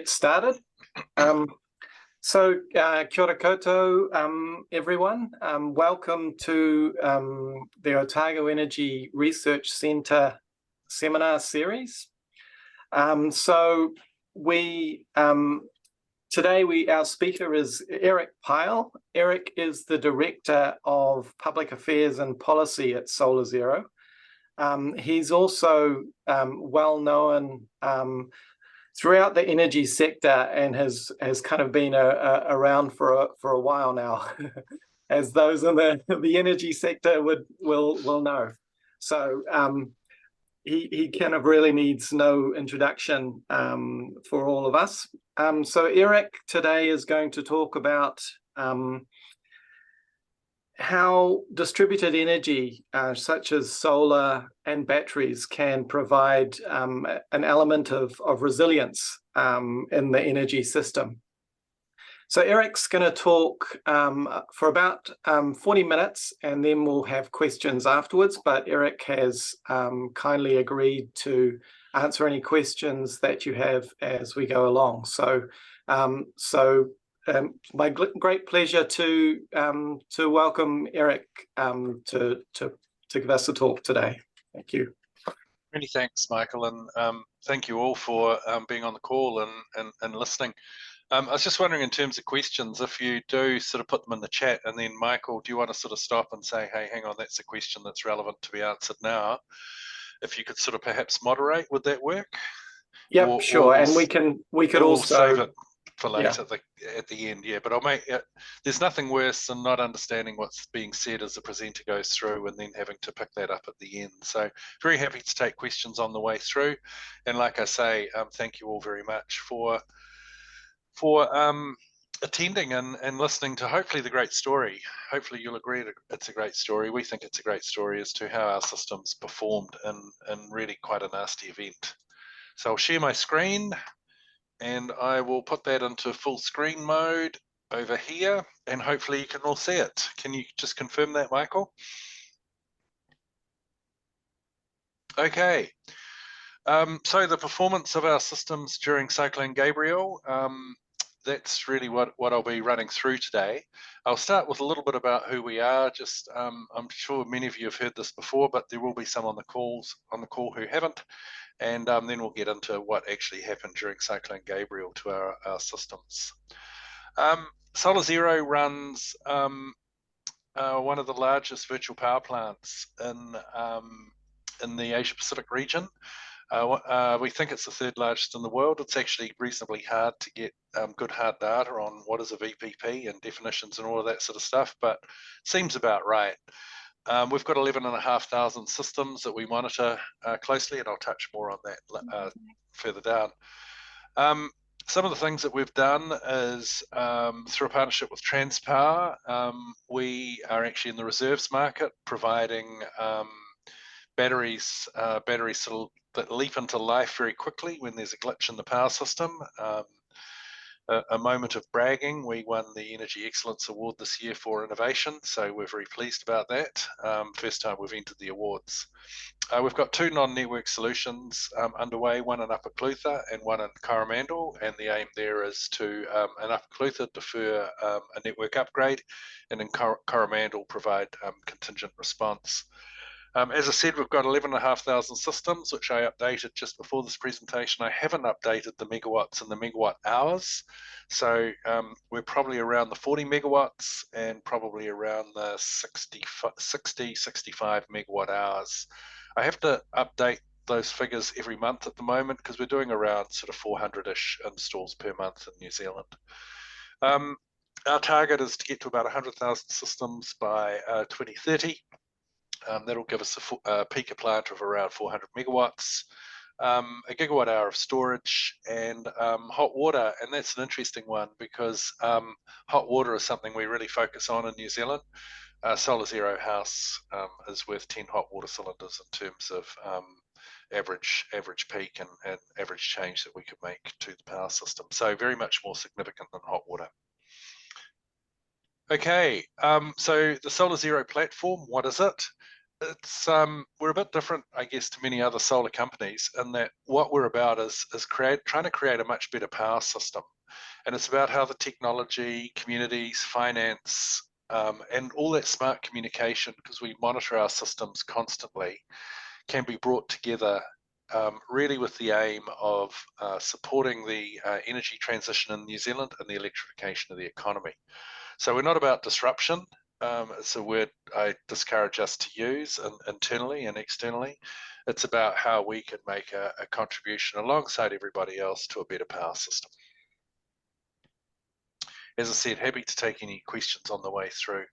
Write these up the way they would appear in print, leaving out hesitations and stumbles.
Started. Kia ora koutou, everyone. Welcome to the Otago Energy Research Centre seminar series. Today our speaker is Eric Pyle. Eric is the Director of Public Affairs and Policy at SolarZero. He's also well known throughout the energy sector and has kind of been around for a while now, as those in the energy sector will know. So he kind of really needs no introduction for all of us. So Eric today is going to talk about how distributed energy, such as solar and batteries, can provide an element of resilience in the energy system. So Eric's going to talk for about 40 minutes, and then we'll have questions afterwards. But Eric has kindly agreed to answer any questions that you have as we go along. So my great pleasure to welcome Eric to give us a talk today. Thank you. Many thanks, Michael, and thank you all for being on the call and listening. I was just wondering, in terms of questions, if you do sort of put them in the chat, and then Michael, do you want to sort of stop and say, hey, hang on, that's a question that's relevant to be answered now? If you could sort of perhaps moderate, would that work? Yeah, sure. And we could also save it for later, at the end, yeah. But I'll make there's nothing worse than not understanding what's being said as the presenter goes through and then having to pick that up at the end. So very happy to take questions on the way through. And like I say, thank you all very much for attending and listening to hopefully the great story. Hopefully you'll agree it's a great story. We think it's a great story as to how our systems performed in really quite a nasty event. So I'll share my screen, and I will put that into full screen mode over here, and hopefully you can all see it. Can you just confirm that, Michael? Okay. So the performance of our systems during Cyclone Gabrielle, that's really what I'll be running through today. I'll start with a little bit about who we are. Just I'm sure many of you have heard this before, but there will be some on the call who haven't. And then we'll get into what actually happened during Cyclone Gabrielle to our systems. SolarZero runs one of the largest virtual power plants in the Asia Pacific region. We think it's the third largest in the world. It's actually reasonably hard to get good hard data on what is a VPP and definitions and all of that sort of stuff, but seems about right. We've got 11,500 systems that we monitor closely, and I'll touch more on that further down. Some of the things that we've done is through a partnership with Transpower, we are actually in the reserves market, providing batteries that leap into life very quickly when there's a glitch in the power system. A moment of bragging, we won the Energy Excellence Award this year for innovation, so we're very pleased about that. First time we've entered the awards. We've got two non-network solutions underway, one in Upper Clutha and one in Coromandel, and the aim there is to, in Upper Clutha, defer a network upgrade, and in Coromandel provide contingent response. As I said, we've got 11,500 systems, which I updated just before this presentation. I haven't updated the megawatts and the megawatt hours. So we're probably around the 40 megawatts and probably around the 60, 65 megawatt hours. I have to update those figures every month at the moment because we're doing around sort of 400-ish installs per month in New Zealand. Our target is to get to about 100,000 systems by 2030. That'll give us a peaker plant of around 400 megawatts, a gigawatt hour of storage, and hot water. And that's an interesting one because hot water is something we really focus on in New Zealand. SolarZero House is worth 10 hot water cylinders in terms of average peak and average change that we could make to the power system. So very much more significant than hot water. Okay, so the SolarZero platform, what is it? it's we're a bit different, I guess, to many other solar companies in that what we're about is trying to create a much better power system, and it's about how the technology, communities, finance, and all that smart communication, because we monitor our systems constantly, can be brought together really with the aim of supporting the energy transition in New Zealand and the electrification of the economy. So we're not about disruption. It's a word I discourage us to use internally and externally. It's about how we can make a contribution alongside everybody else to a better power system. As I said, happy to take any questions on the way through,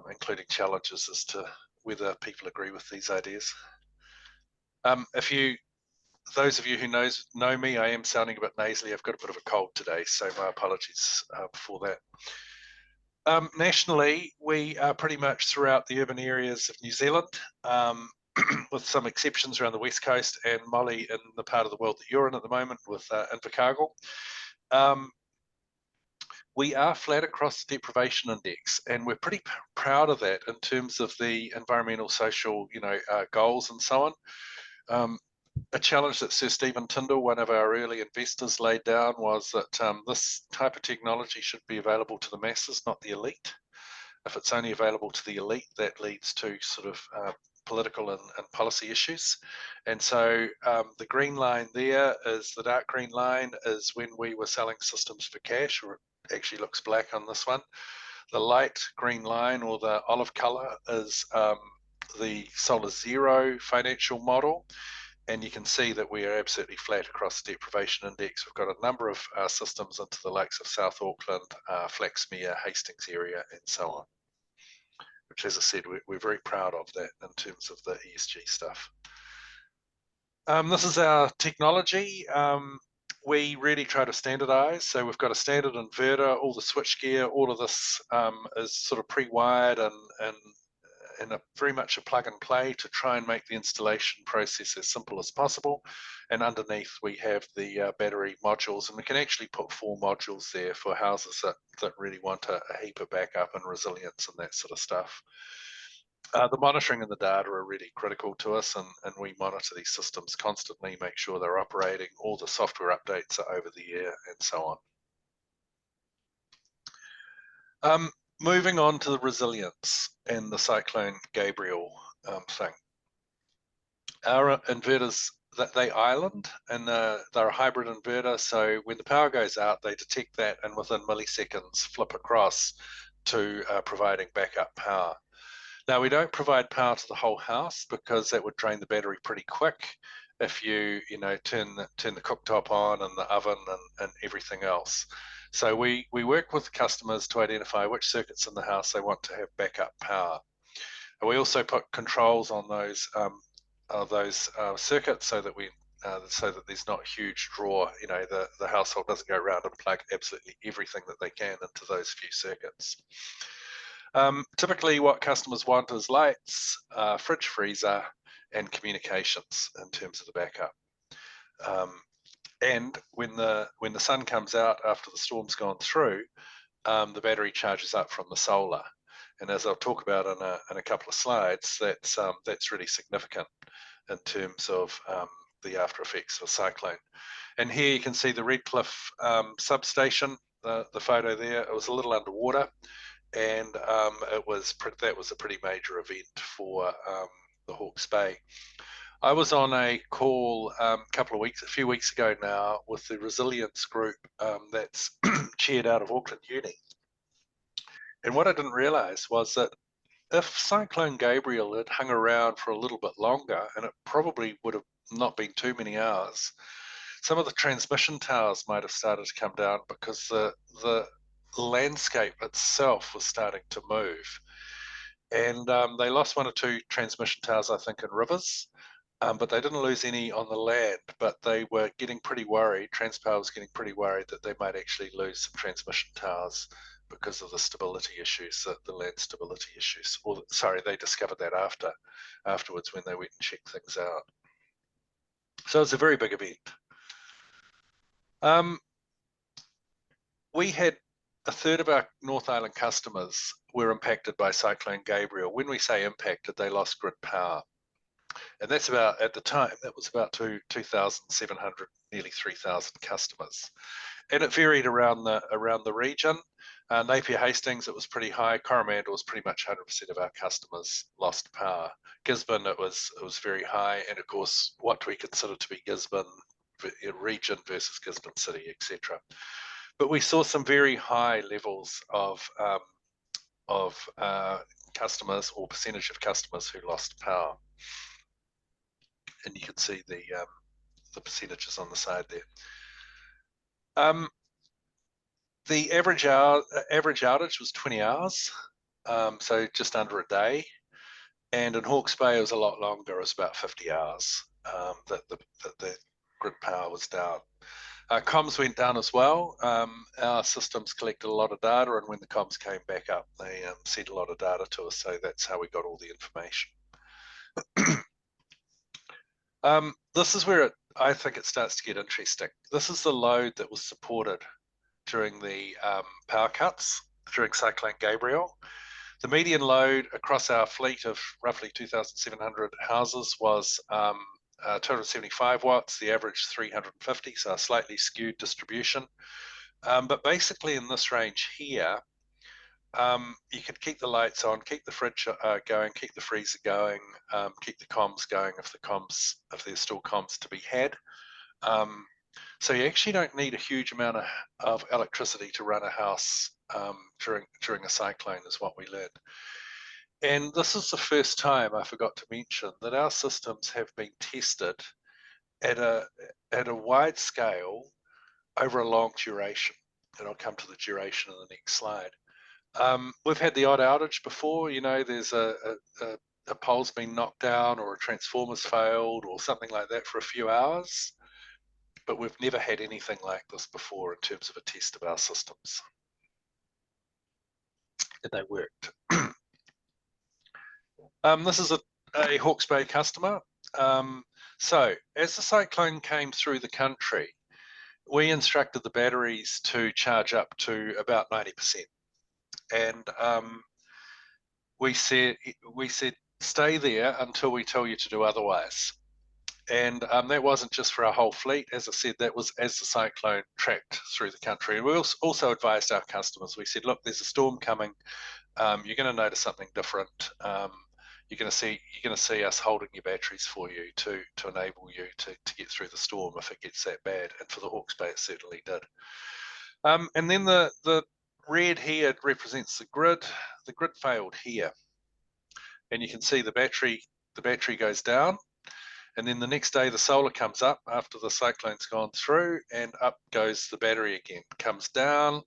including challenges as to whether people agree with these ideas. Those of you who know me, I am sounding a bit nasally. I've got a bit of a cold today, so my apologies for that. Nationally, we are pretty much throughout the urban areas of New Zealand, with some exceptions around the West Coast and Molly in the part of the world that you're in at the moment with Invercargill. We are flat across the deprivation index, and we're pretty proud of that in terms of the environmental, social, goals and so on. A challenge that Sir Stephen Tyndall, one of our early investors, laid down was that this type of technology should be available to the masses, not the elite. If it's only available to the elite, that leads to sort of political and policy issues. And so the green line there is, the dark green line is when we were selling systems for cash, or it actually looks black on this one. The light green line, or the olive color, is the solarZero financial model. And you can see that we are absolutely flat across the deprivation index. We've got a number of systems into the likes of South Auckland, Flaxmere, Hastings area, and so on, which, as I said, we're very proud of that in terms of the ESG stuff. This is our technology. We really try to standardize. So we've got a standard inverter, all the switchgear, all of this is sort of pre-wired and very much a plug and play to try and make the installation process as simple as possible. And underneath we have the battery modules, and we can actually put 4 modules there for houses that really want a heap of backup and resilience and that sort of stuff. The monitoring and the data are really critical to us, and we monitor these systems constantly, make sure they're operating, all the software updates are over the air, and so on. Moving on to the resilience and the Cyclone Gabrielle thing. Our inverters, they island, and they're a hybrid inverter, so when the power goes out, they detect that and within milliseconds flip across to providing backup power. Now, we don't provide power to the whole house because that would drain the battery pretty quick if you turn the cooktop on and the oven and everything else. So we work with customers to identify which circuits in the house they want to have backup power. And we also put controls on those circuits so that there's not a huge draw. The household doesn't go around and plug absolutely everything that they can into those few circuits. Typically, what customers want is lights, fridge, freezer, and communications in terms of the backup. And when the sun comes out after the storm's gone through, the battery charges up from the solar. And as I'll talk about in a couple of slides, that's really significant in terms of the after effects of a cyclone. And here you can see the Redcliffe substation, the photo there. It was a little underwater, and that was a pretty major event for the Hawke's Bay. I was on a call a few weeks ago now, with the resilience group that's chaired out of Auckland Uni. And what I didn't realize was that if Cyclone Gabrielle had hung around for a little bit longer, and it probably would have not been too many hours, some of the transmission towers might have started to come down, because the landscape itself was starting to move. And they lost 1 or 2 transmission towers, I think, in rivers. But they didn't lose any on the land, but they were getting pretty worried. Transpower was getting pretty worried that they might actually lose some transmission towers because of the stability issues, the land stability issues. Or sorry, they discovered that afterwards when they went and checked things out. So it's a very big event. We had a third of our North Island customers were impacted by Cyclone Gabrielle. When we say impacted, they lost grid power. And that's about, at the time, that was about 2,700, nearly 3,000 customers. And it varied around the region. Napier Hastings, it was pretty high. Coromandel was pretty much 100% of our customers lost power. Gisborne, it was very high. And of course, what we consider to be Gisborne region versus Gisborne City, etc. But we saw some very high levels of customers, or percentage of customers, who lost power. And you can see the percentages on the side there. The average outage was 20 hours, so just under a day. And in Hawke's Bay, it was a lot longer. It was about 50 hours that the grid power was down. Comms went down as well. Our systems collected a lot of data, and when the comms came back up, they sent a lot of data to us. So that's how we got all the information. This is where I think it starts to get interesting. This is the load that was supported during the power cuts during Cyclone Gabrielle. The median load across our fleet of roughly 2,700 houses was 275 watts, the average 350, so a slightly skewed distribution. But basically in this range here, you can keep the lights on, keep the fridge going, keep the freezer going, keep the comms going if there's still comms to be had. So you actually don't need a huge amount of electricity to run a house during a cyclone, is what we learned. And this is the first time, I forgot to mention, that our systems have been tested at a wide scale over a long duration. And I'll come to the duration in the next slide. We've had the odd outage before. You know, there's a pole's been knocked down, or a transformer's failed, or something like that for a few hours. But we've never had anything like this before in terms of a test of our systems. And they worked. This is a Hawke's Bay customer. So as the cyclone came through the country, we instructed the batteries to charge up to about 90%. And we said, stay there until we tell you to do otherwise. And that wasn't just for our whole fleet. As I said, that was as the cyclone tracked through the country. And we also advised our customers. We said, look, there's a storm coming. You're going to notice something different. You're going to see us holding your batteries for you to enable you to get through the storm if it gets that bad. And for the Hawke's Bay, it certainly did. And then the red here represents the grid. The grid failed here. And you can see the battery goes down. And then the next day, the solar comes up after the cyclone's gone through, and up goes the battery again. Comes down,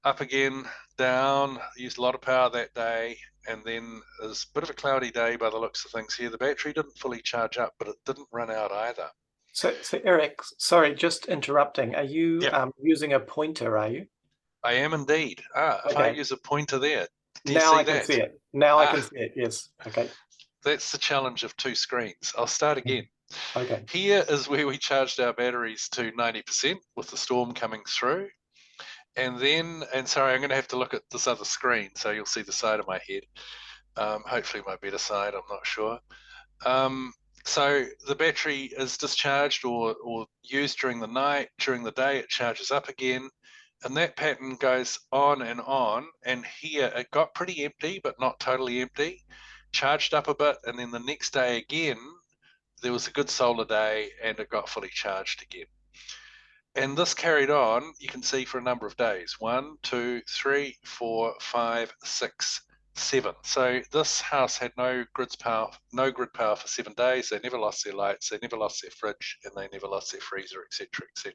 up again, down. Used a lot of power that day, and then it was a bit of a cloudy day by the looks of things here. The battery didn't fully charge up, but it didn't run out either. So Eric, sorry, just interrupting. Are you using a pointer, are you? I am indeed. If I use a pointer there, do you now see I can that? see it. Now I can see it, yes. Okay. That's the challenge of two screens. I'll start again. Okay. Here is where we charged our batteries to 90% with the storm coming through. And then, and sorry, I'm going to have to look at this other screen so you'll see the side of my head. Hopefully my better side, I'm not sure. So the battery is discharged or used during the night. During the day, it charges up again. And that pattern goes on. And here it got pretty empty, but not totally empty. Charged up a bit, and then the next day again, there was a good solar day and it got fully charged again. And this carried on, you can see, for a number of days. 1, 2, 3, 4, 5, 6, 7. So this house had no grid power for 7 days. They never lost their lights, they never lost their fridge, and they never lost their freezer, etc., etc.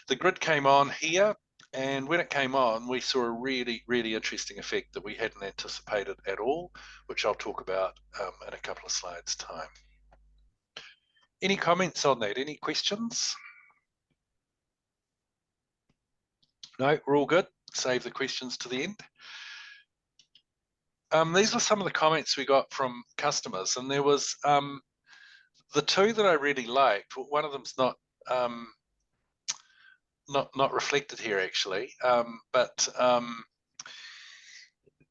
The grid came on here, and when it came on, we saw a really, really interesting effect that we hadn't anticipated at all, which I'll talk about in a couple of slides' time. Any comments on that? Any questions? No, we're all good. Save the questions to the end. These were some of the comments we got from customers, and there was the two that I really liked. One of them's not not reflected here actually, but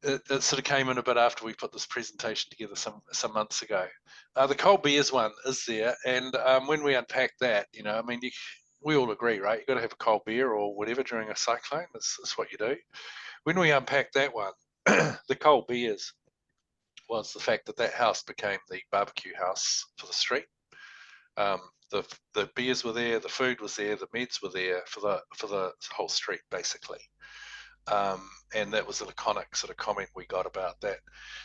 it sort of came in a bit after we put this presentation together some months ago. The cold beers one is there, and when we unpack that, I mean, we all agree, right? You've got to have a cold beer or whatever during a cyclone. That's what you do. When we unpack that one, the cold beers was the fact that that house became the barbecue house for the street. The beers were there, the food was there, the meds were there for the whole street basically. And that was a laconic sort of comment we got about that.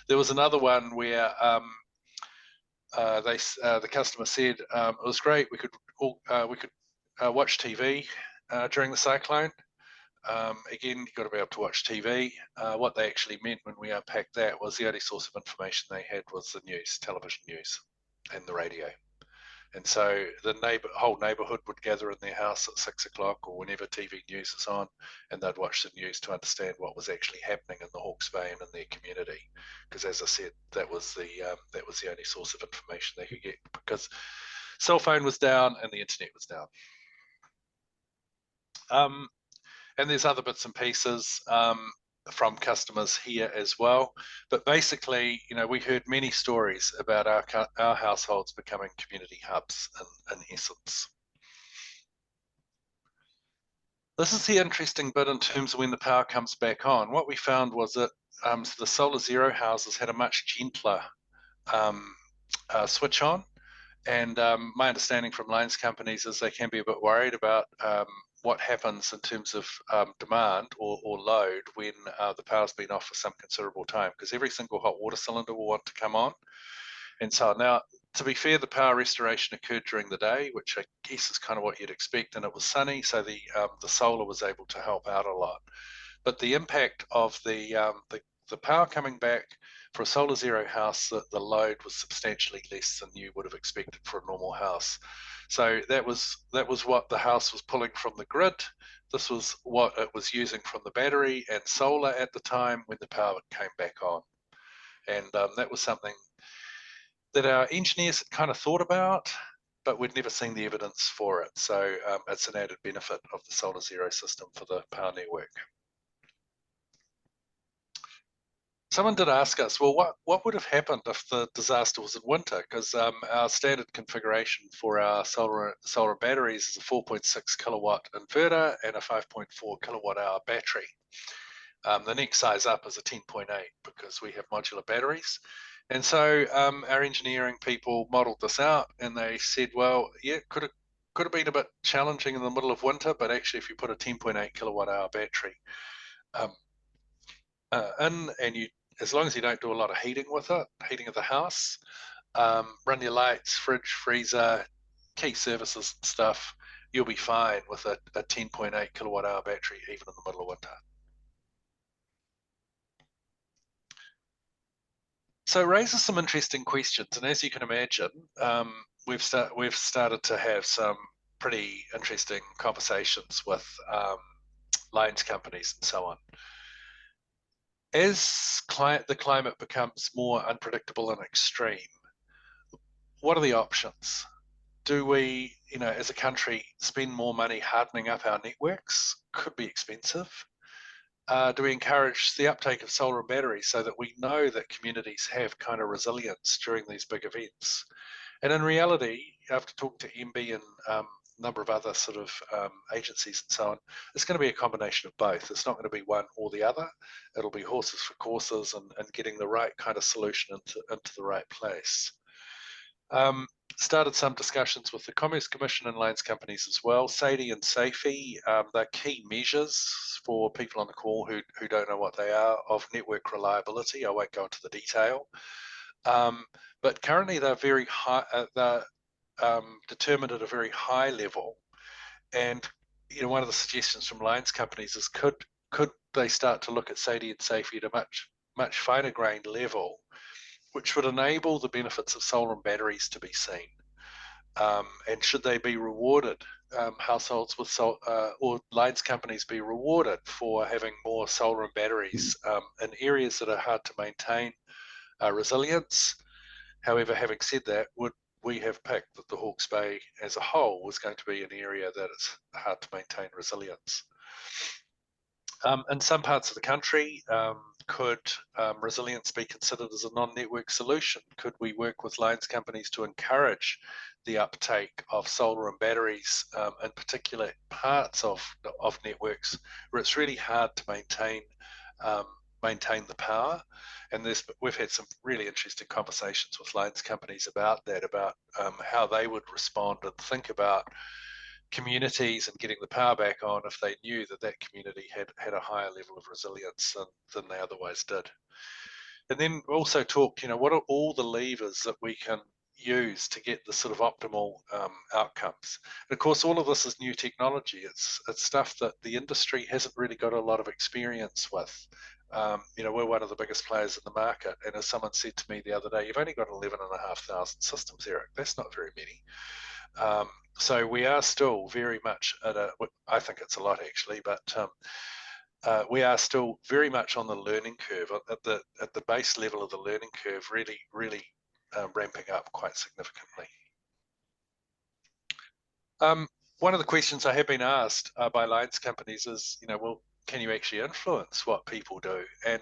There was another one where the customer said it was great. We could watch TV during the cyclone. Again, you've got to be able to watch TV. What they actually meant when we unpacked that was the only source of information they had was the news, television news, and the radio. And so the whole neighbourhood would gather in their house at 6 o'clock or whenever TV news is on, and they'd watch the news to understand what was actually happening in the Hawke's Bay and in their community. Because as I said, that was the only source of information they could get, because cell phone was down and the internet was down. And there's other bits and pieces from customers here as well. But basically, we heard many stories about our households becoming community hubs in essence. This is the interesting bit in terms of when the power comes back on. What we found was that the solarZero houses had a much gentler switch on. And my understanding from lines companies is they can be a bit worried about what happens in terms of demand or load when the power's been off for some considerable time, because every single hot water cylinder will want to come on. And so now, to be fair, the power restoration occurred during the day, which I guess is kind of what you'd expect, and it was sunny, so the solar was able to help out a lot. But the impact of the power coming back for a solarZero house, the load was substantially less than you would have expected for a normal house. So that was what the house was pulling from the grid. This was what it was using from the battery and solar at the time when the power came back on. And that was something that our engineers had kind of thought about, but we'd never seen the evidence for it. So it's an added benefit of the solarZero system for the power network. Someone did ask us, well, what would have happened if the disaster was in winter? Because our standard configuration for our solar batteries is a 4.6 kilowatt inverter and a 5.4 kilowatt hour battery. The next size up is a 10.8 because we have modular batteries. And so our engineering people modeled this out, and they said, well, yeah, could have been a bit challenging in the middle of winter, but actually if you put a 10.8 kilowatt hour battery in, and as long as you don't do a lot of heating with it, heating of the house, run your lights, fridge, freezer, key services and stuff, you'll be fine with a 10.8 kilowatt hour battery even in the middle of winter. So it raises some interesting questions, and as you can imagine, we've started to have some pretty interesting conversations with lines companies and so on. As the climate becomes more unpredictable and extreme, what are the options? Do we, as a country, spend more money hardening up our networks? Could be expensive. Do we encourage the uptake of solar and batteries so that we know that communities have kind of resilience during these big events? And in reality, after talking to MB and a number of other sort of agencies and so on, it's going to be a combination of both. It's not going to be one or the other. It'll be horses for courses and getting the right kind of solution into the right place. Started some discussions with the Commerce Commission and lines companies as well. SAIDI and SAFE, they're key measures for people on the call who don't know what they are of network reliability. I won't go into the detail. But currently they're very high, determined at a very high level. And one of the suggestions from lines companies is could they start to look at SAIDI and SAFE at a much finer grained level, which would enable the benefits of solar and batteries to be seen. And should they be rewarded, households with or lines companies be rewarded for having more solar and batteries in areas that are hard to maintain resilience? However, having said that, would we have picked that the Hawke's Bay as a whole was going to be an area that it's hard to maintain resilience. In some parts of the country, could resilience be considered as a non-network solution? Could we work with lines companies to encourage the uptake of solar and batteries in particular parts of networks where it's really hard to maintain the power? And we've had some really interesting conversations with lines companies about that, about how they would respond and think about communities and getting the power back on if they knew that that community had a higher level of resilience than they otherwise did. And then also talk, what are all the levers that we can use to get the sort of optimal outcomes? And of course, all of this is new technology. It's stuff that the industry hasn't really got a lot of experience with. We're one of the biggest players in the market. And as someone said to me the other day, you've only got 11,500 systems, Eric. That's not very many. So we are still very much I think it's a lot actually, but we are still very much on the learning curve, at the base level of the learning curve, really ramping up quite significantly. One of the questions I have been asked by lines companies is, well, can you actually influence what people do? And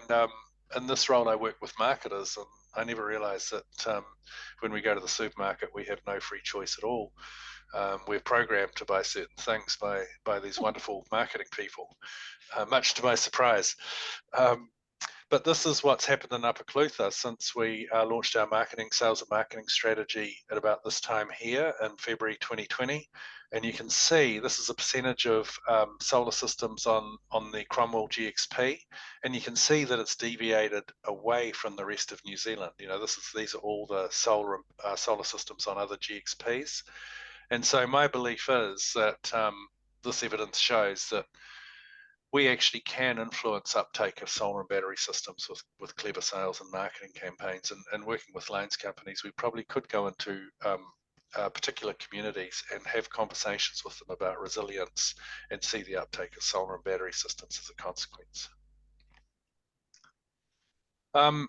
in this role, I work with marketers, and I never realised that when we go to the supermarket, we have no free choice at all. We're programmed to buy certain things by these wonderful marketing people, much to my surprise. But this is what's happened in Upper Clutha since we launched our sales and marketing strategy at about this time here in February 2020. And you can see this is a percentage of solar systems on the Cromwell GXP, and you can see that it's deviated away from the rest of New Zealand. These are all the solar systems on other GXPs. And so my belief is that this evidence shows that we actually can influence uptake of solar and battery systems with clever sales and marketing campaigns. And working with lines companies, we probably could go into particular communities and have conversations with them about resilience and see the uptake of solar and battery systems as a consequence. And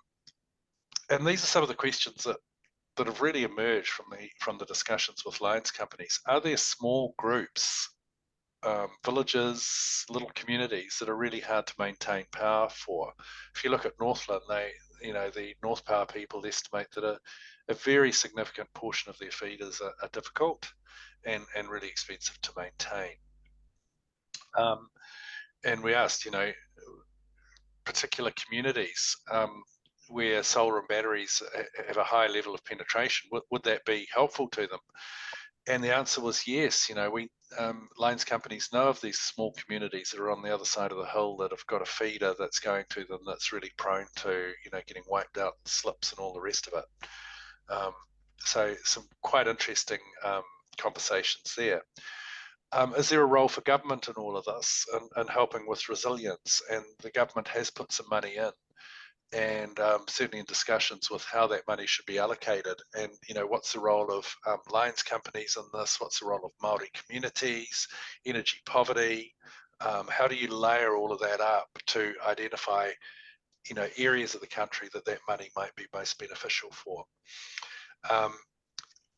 these are some of the questions that have really emerged from the discussions with lines companies. Are there small groups, villages, little communities that are really hard to maintain power for? If you look at Northland, the North Power people estimate that a very significant portion of their feeders are difficult and really expensive to maintain. And we asked, particular communities where solar and batteries have a high level of penetration, would that be helpful to them? And the answer was yes. Lines companies know of these small communities that are on the other side of the hill that have got a feeder that's going to them that's really prone to, getting wiped out, slips and all the rest of it. So some quite interesting conversations there. Is there a role for government in all of this and helping with resilience? And the government has put some money in. And certainly in discussions with how that money should be allocated, and what's the role of lines companies in this? What's the role of Māori communities, energy poverty? How do you layer all of that up to identify, areas of the country that money might be most beneficial for?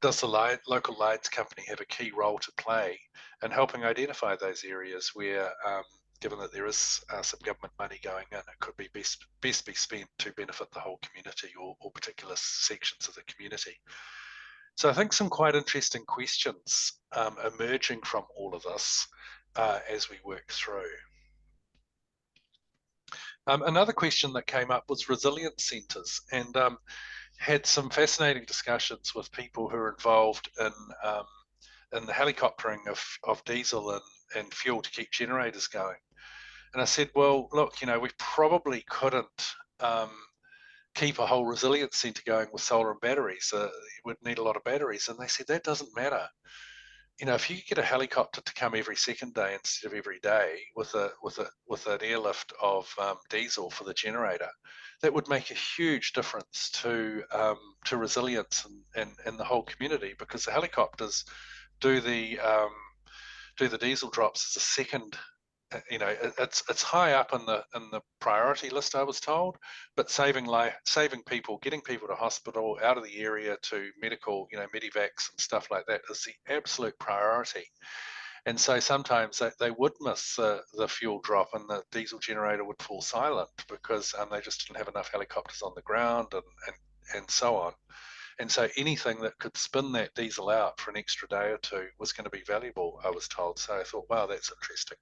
Does the local lines company have a key role to play in helping identify those areas where given that there is some government money going in, it could be best be spent to benefit the whole community or particular sections of the community. So I think some quite interesting questions emerging from all of this as we work through. Another question that came up was resilience centres, and had some fascinating discussions with people who are involved in the helicoptering of diesel and fuel to keep generators going. And I said, well, look, we probably couldn't keep a whole resilience centre going with solar and batteries. It would need a lot of batteries. And they said, that doesn't matter. If you could get a helicopter to come every second day instead of every day with an airlift of diesel for the generator, that would make a huge difference to resilience and the whole community, because the helicopters do the diesel drops as a second it's high up in the priority list, I was told, but saving people, getting people to hospital, out of the area to medical, medivacs and stuff like that is the absolute priority. And so sometimes they would miss the fuel drop and the diesel generator would fall silent because they just didn't have enough helicopters on the ground and so on. And so anything that could spin that diesel out for an extra day or two was going to be valuable, I was told. So I thought, wow, that's interesting.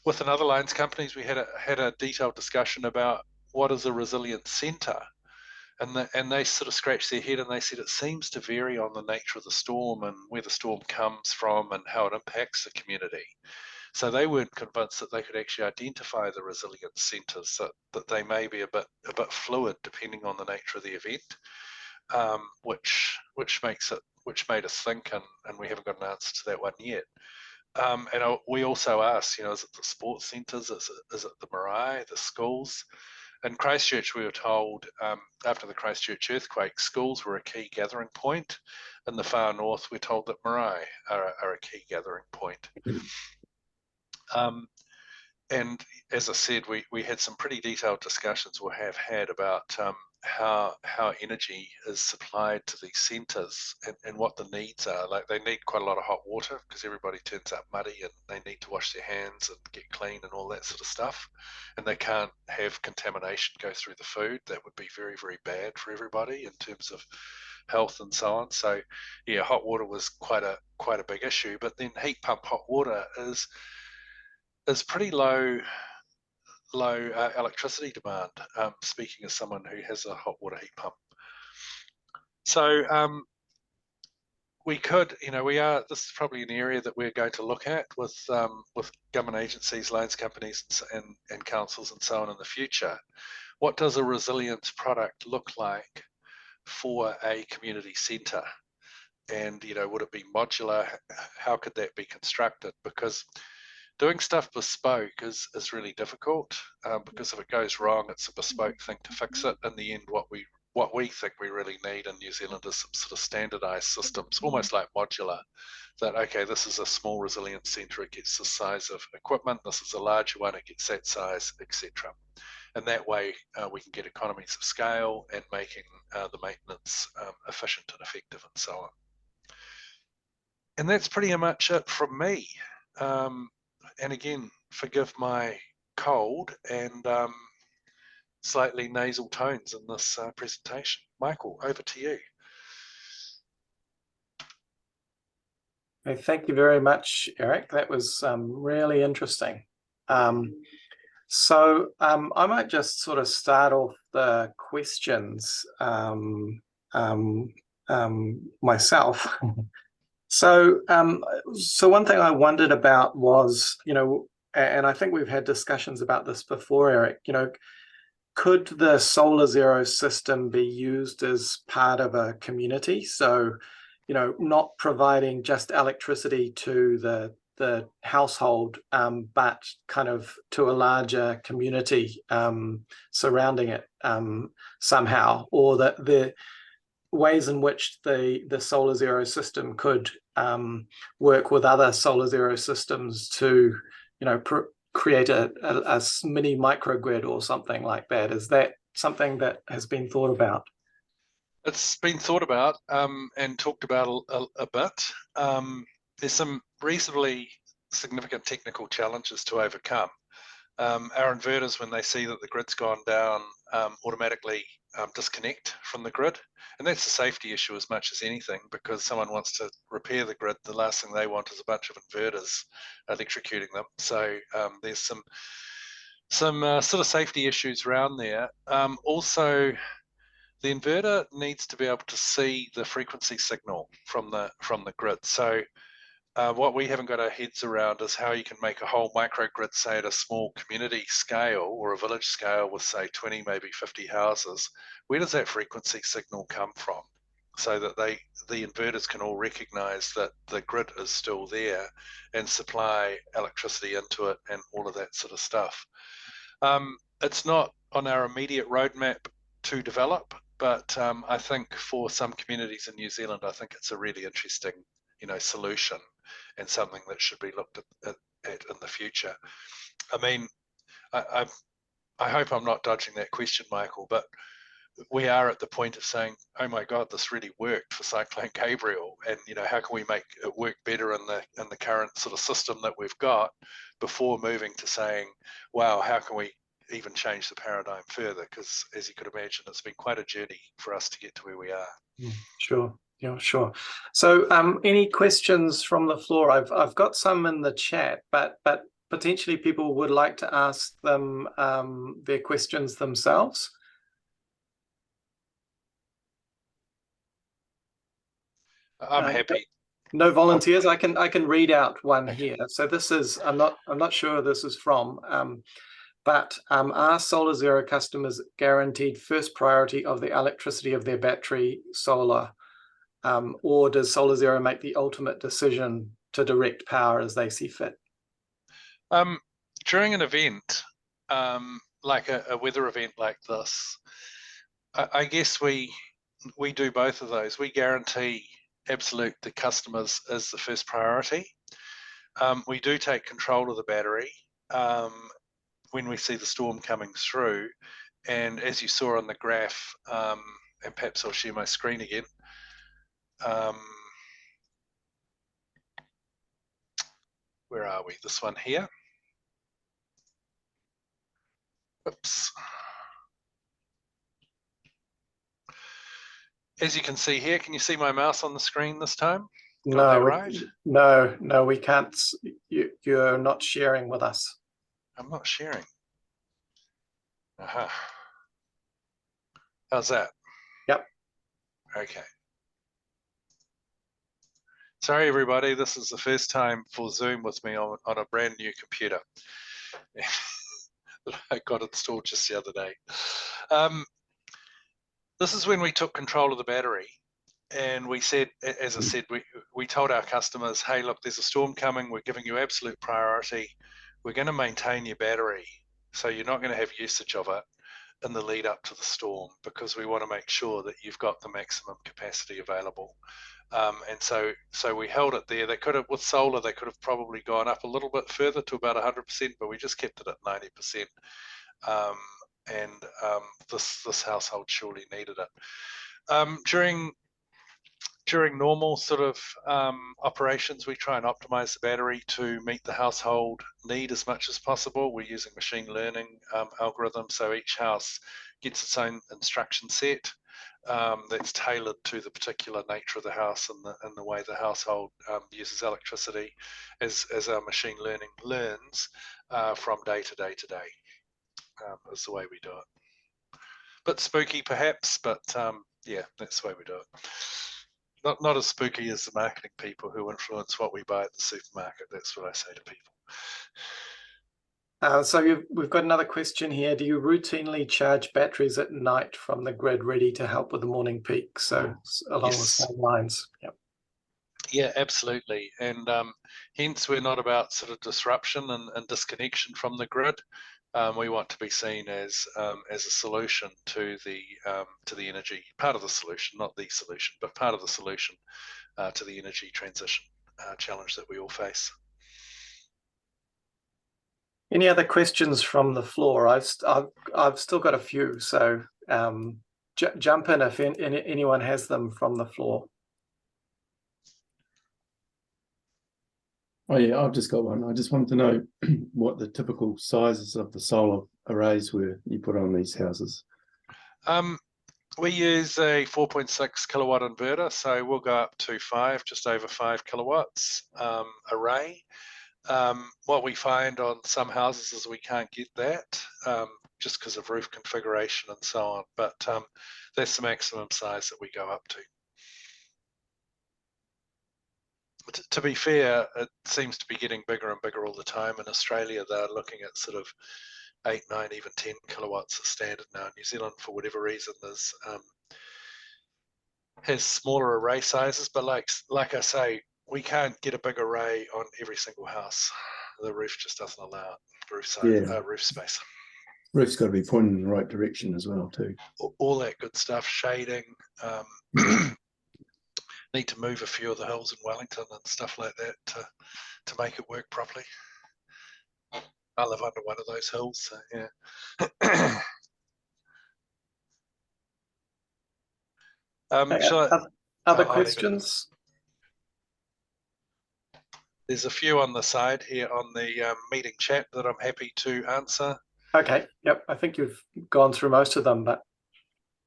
With another lines companies, we had a detailed discussion about what is a resilient centre. And they sort of scratched their head and they said it seems to vary on the nature of the storm and where the storm comes from and how it impacts the community. So they weren't convinced that they could actually identify the resilient centres, that they may be a bit fluid depending on the nature of the event, which made us think, and we haven't got an answer to that one yet. And we also asked, is it the sports centres, is it the marae, the schools? In Christchurch, we were told after the Christchurch earthquake, schools were a key gathering point. In the far north, we're told that marae are a key gathering point. And as I said, we had some pretty detailed discussions, or have had, about how energy is supplied to these centres and what the needs are. Like, they need quite a lot of hot water because everybody turns up muddy and they need to wash their hands and get clean and all that sort of stuff. And they can't have contamination go through the food. That would be very, very bad for everybody in terms of health and so on. So yeah, hot water was quite a big issue. But then heat pump hot water is pretty low electricity demand, speaking as someone who has a hot water heat pump. So we could, this is probably an area that we're going to look at with government agencies, loans companies and councils and so on in the future. What does a resilience product look like for a community centre? And, would it be modular? How could that be constructed? Because doing stuff bespoke is really difficult, because if it goes wrong, it's a bespoke thing to fix it. In the end, what we think we really need in New Zealand is some sort of standardized systems, almost like modular, that, okay, this is a small resilient centre, it gets this size of equipment, this is a larger one, it gets that size, etc. And that way we can get economies of scale and making the maintenance efficient and effective and so on. And that's pretty much it from me. And again, forgive my cold and slightly nasal tones in this presentation. Michael, over to you. Okay, thank you very much, Eric. That was really interesting. So I might just sort of start off the questions myself. So one thing I wondered about was, and I think we've had discussions about this before, Eric, could the solarZero's system be used as part of a community? So, not providing just electricity to the household, but kind of to a larger community surrounding it somehow, or the ways in which the solarZero system could work with other solarZero systems to, create a mini microgrid or something like that. Is that something that has been thought about? It's been thought about and talked about a bit. There's some reasonably significant technical challenges to overcome. Our inverters, when they see that the grid's gone down, automatically disconnect from the grid. And that's a safety issue as much as anything, because someone wants to repair the grid, the last thing they want is a bunch of inverters electrocuting them. So there's some sort of safety issues around there. Also, the inverter needs to be able to see the frequency signal from the grid. So what we haven't got our heads around is how you can make a whole microgrid, say at a small community scale or a village scale with, say, 20, maybe 50 houses. Where does that frequency signal come from? So that the inverters can all recognize that the grid is still there and supply electricity into it and all of that sort of stuff. It's not on our immediate roadmap to develop, but I think for some communities in New Zealand, I think it's a really interesting, solution, and something that should be looked at the future. I mean, I hope I'm not dodging that question, Michael, but we are at the point of saying, oh my God, this really worked for Cyclone Gabrielle, and how can we make it work better in the current sort of system that we've got before moving to saying, wow, how can we even change the paradigm further? Because as you could imagine, it's been quite a journey for us to get to where we are. Sure. Yeah, sure. So any questions from the floor? I've got some in the chat, but potentially people would like to ask them their questions themselves. I'm happy. No volunteers. I can read out one here. So this is, I'm not sure who this is from, but are solarZero customers guaranteed first priority of the electricity of their battery solar, or does solarZero make the ultimate decision to direct power as they see fit? During an event, like a weather event like this, I guess we do both of those. We guarantee absolute the customers is the first priority. We do take control of the battery when we see the storm coming through. And as you saw on the graph, and perhaps I'll share my screen again. Where are we? This one here. Oops. As you can see here, can you see my mouse on the screen this time? Got that right? No, we can't. You're not sharing with us. I'm not sharing. How's that? Yep. Okay. Sorry, everybody. This is the first time for Zoom with me on a brand new computer that I got installed just the other day. This is when we took control of the battery, and we said, as I said, we told our customers, hey, look, there's a storm coming. We're giving you absolute priority. We're going to maintain your battery, so you're not going to have usage of it in the lead up to the storm, because we want to make sure that you've got the maximum capacity available. And so we held it there. They could have, with solar, they could have probably gone up a little bit further to about 100%, but we just kept it at 90%. This household surely needed it. During normal sort of operations, we try and optimize the battery to meet the household need as much as possible. We're using machine learning algorithms, so each house gets its own instruction set that's tailored to the particular nature of the house and the way the household uses electricity, as our machine learning learns from day to day to day. Is the way we do it. Bit spooky perhaps, but yeah, that's the way we do it. Not as spooky as the marketing people who influence what we buy at the supermarket. That's what I say to people. So we've got another question here. Do you routinely charge batteries at night from the grid ready to help with the morning peak? So along the same lines. Yep. Yeah, absolutely. And hence we're not about sort of disruption and disconnection from the grid. We want to be seen as a solution to the energy, part of the solution, not the solution, but part of the solution to the energy transition challenge that we all face. Any other questions from the floor? I've still got a few, so jump in if anyone has them from the floor. Oh yeah, I've just got one. I just wanted to know what the typical sizes of the solar arrays were you put on these houses. We use a 4.6 kilowatt inverter, so we'll go up to just over 5 kilowatts array. What we find on some houses is we can't get that just because of roof configuration and so on, but that's the maximum size that we go up to. To be fair, it seems to be getting bigger and bigger all the time. In Australia, they're looking at sort of 8, 9, even 10 kilowatts as standard now. New Zealand, for whatever reason, has smaller array sizes, but like I say, we can't get a big array on every single house. The roof just doesn't allow it. Roof space. Roof's got to be pointed in the right direction as well, too. All that good stuff, shading. Need to move a few of the hills in Wellington and stuff like that to make it work properly. I live under one of those hills, so yeah. Shall I, Other I'll leave it. questions? There's a few on the side here on the meeting chat that I'm happy to answer. Okay, yep, I think you've gone through most of them, but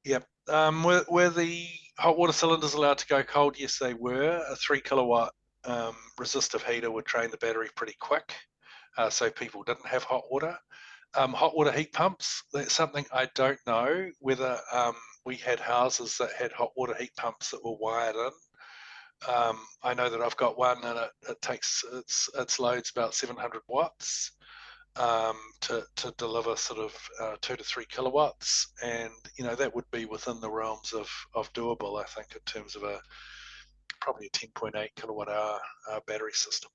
Yep. Were the hot water cylinders allowed to go cold? Yes, they were. A 3 kilowatt resistive heater would drain the battery pretty quick, so people didn't have hot water. Hot water heat pumps, that's something I don't know whether we had houses that had hot water heat pumps that were wired in. I know that I've got one and it takes its loads about 700 watts to deliver sort of 2 to 3 kilowatts, and that would be within the realms of doable, I think, in terms of probably a 10.8 kilowatt hour battery system.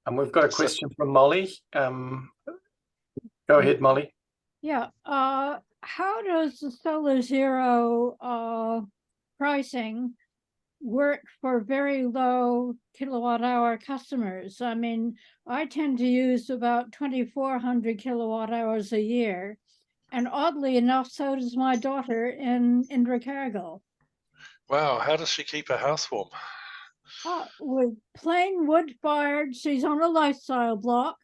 and we've got a question from Molly. Go ahead, Molly. Yeah. How does the solarZero pricing work for very low kilowatt hour customers? I mean, I tend to use about 2,400 kilowatt hours a year. And oddly enough, so does my daughter in Invercargill. Wow, how does she keep her house warm? With plain wood fired, she's on a lifestyle block,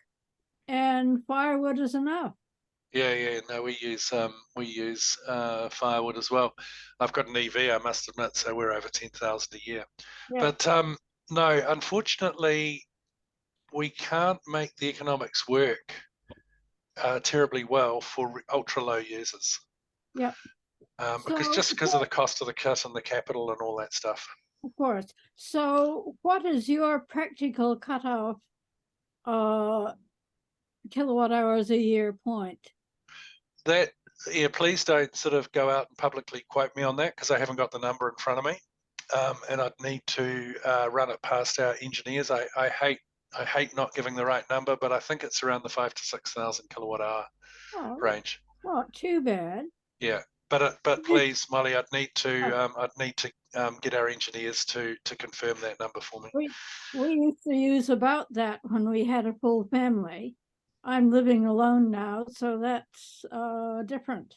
and firewood is enough. Yeah. No, we use firewood as well. I've got an EV, I must admit, so we're over 10,000 a year. Yeah. But no, unfortunately, we can't make the economics work terribly well for ultra low users. Yeah. Because of the cost of the kit and the capital and all that stuff. Of course. So what is your practical cutoff kilowatt hours a year point? That, yeah, please don't sort of go out and publicly quote me on that, because I haven't got the number in front of me, and I'd need to run it past our engineers. I hate not giving the right number, but I think it's around the 5,000 to 6,000 kilowatt hour range. Not too bad. Yeah, but please, Molly, I'd need to get our engineers to confirm that number for me. We used to use about that when we had a full family. I'm living alone now, so that's different.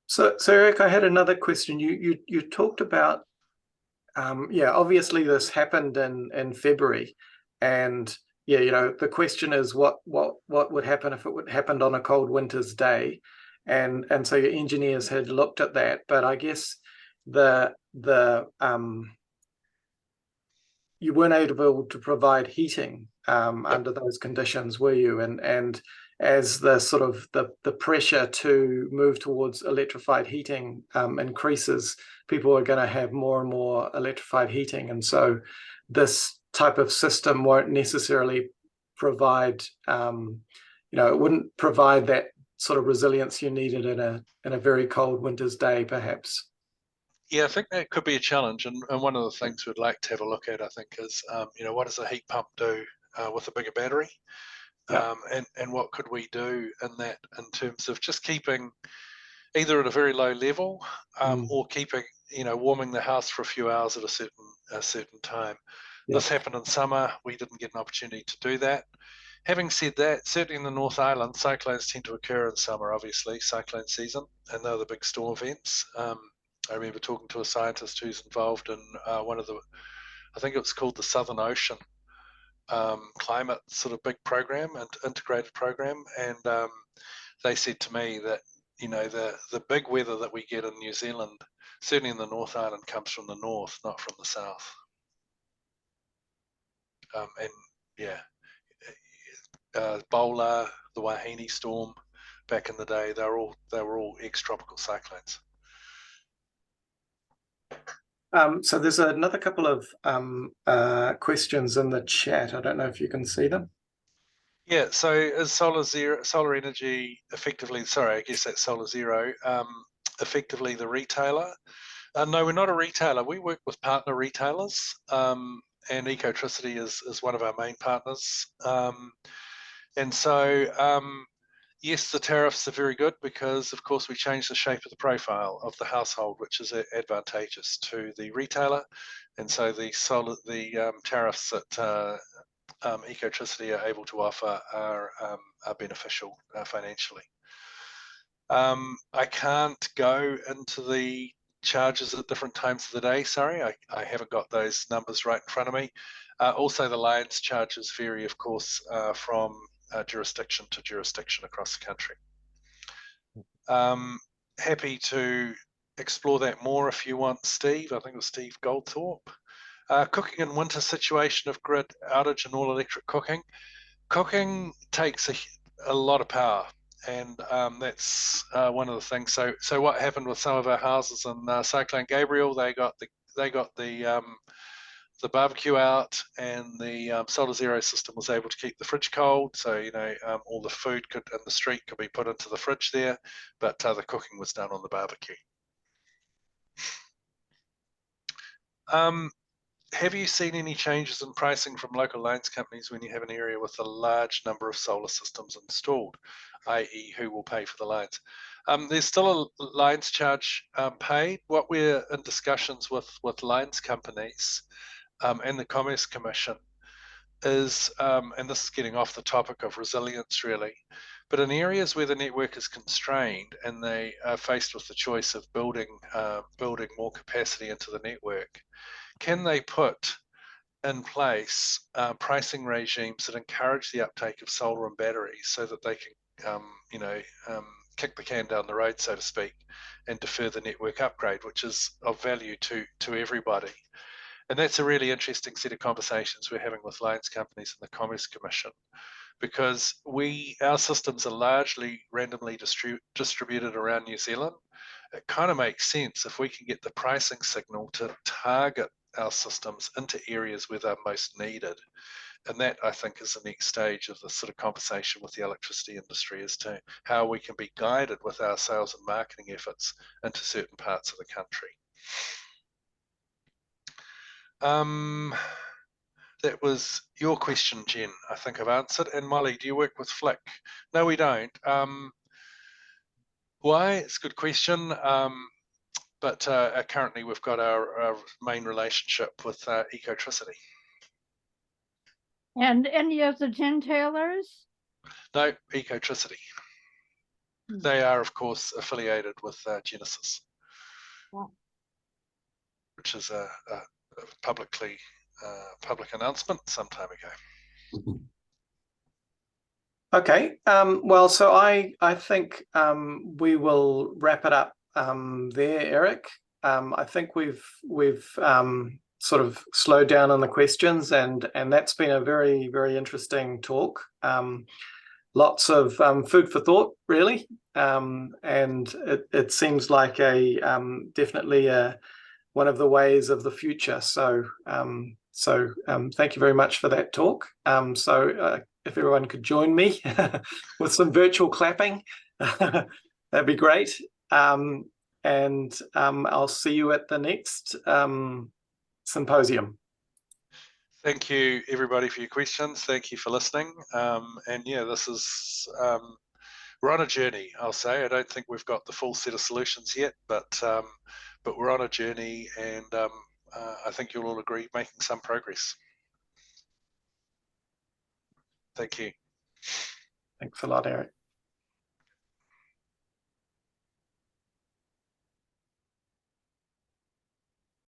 So Eric, I had another question. You talked about, obviously this happened in February, and yeah, the question is what would happen if it would happened on a cold winter's day, and so your engineers had looked at that, but I guess you weren't able to provide heating under those conditions, were you? And as the sort of the pressure to move towards electrified heating increases, people are going to have more and more electrified heating, and so this type of system won't necessarily provide, it wouldn't provide that sort of resilience you needed in a very cold winter's day, perhaps. Yeah, I think that could be a challenge, and one of the things we'd like to have a look at, I think, is what does a heat pump do with a bigger battery, and what could we do in that, in terms of just keeping either at a very low level, or keeping warming the house for a few hours at a certain time. This happened in summer. We didn't get an opportunity to do that. Having said that, certainly in the North Island, cyclones tend to occur in summer, obviously, cyclone season, and they're the big storm events. I remember talking to a scientist who's involved in one of the, I think it was called the Southern Ocean climate sort of big program and integrated program, and they said to me that the big weather that we get in New Zealand, certainly in the North Island, comes from the north, not from the south. And yeah, Bowler, the Wahine storm back in the day, they were all ex-tropical cyclones. So there's another couple of questions in the chat. I don't know if you can see them. Yeah, so is solar energy effectively, sorry, I guess that's solarZero, effectively the retailer? No, we're not a retailer. We work with partner retailers, and Ecotricity is one of our main partners. And so Yes, the tariffs are very good because, of course, we changed the shape of the profile of the household, which is advantageous to the retailer, and so the tariffs that Ecotricity are able to offer are beneficial financially. I can't go into the charges at different times of the day. Sorry, I haven't got those numbers right in front of me. Also, the Lions charges vary, of course, from jurisdiction to jurisdiction across the country. Happy to explore that more if you want, Steve. I think it was Steve Goldthorpe. Cooking in winter situation of grid outage and all electric cooking. Cooking takes a lot of power, and that's one of the things. So what happened with some of our houses in Cyclone Gabrielle? They got the barbecue out, and the solarZero's system was able to keep the fridge cold. So all the food in the street could be put into the fridge there, but the cooking was done on the barbecue. Have you seen any changes in pricing from local lines companies when you have an area with a large number of solar systems installed, i.e. who will pay for the lines? There's still a lines charge paid. What we're in discussions with lines companies and the Commerce Commission is, and this is getting off the topic of resilience really, but in areas where the network is constrained and they are faced with the choice of building more capacity into the network, can they put in place pricing regimes that encourage the uptake of solar and batteries so that they can, kick the can down the road, so to speak, and defer the network upgrade, which is of value to everybody. And that's a really interesting set of conversations we're having with lines companies and the Commerce Commission, because our systems are largely randomly distributed around New Zealand. It kind of makes sense if we can get the pricing signal to target our systems into areas where they're most needed. And that, I think, is the next stage of the sort of conversation with the electricity industry as to how we can be guided with our sales and marketing efforts into certain parts of the country. That was your question, Jen. I think I've answered. And Molly, do you work with Flick? No, we don't. Why? It's a good question. But currently we've got our main relationship with Ecotricity. And any of the gentailers? No, Ecotricity. They are, of course, affiliated with Genesis, which is a public announcement some time ago. Okay. Well, so I think we will wrap it up there, Eric. I think we've sort of slowed down on the questions, and that's been a very, very interesting talk. Lots of food for thought, really, and it seems like definitely one of the ways of the future. So thank you very much for that talk. If everyone could join me with some virtual clapping, that'd be great. And I'll see you at the next symposium. Thank you, everybody, for your questions. Thank you for listening. And yeah, this is, we're on a journey, I'll say. I don't think we've got the full set of solutions yet, but we're on a journey, and I think you'll all agree making some progress. Thank you. Thanks a lot, Eric.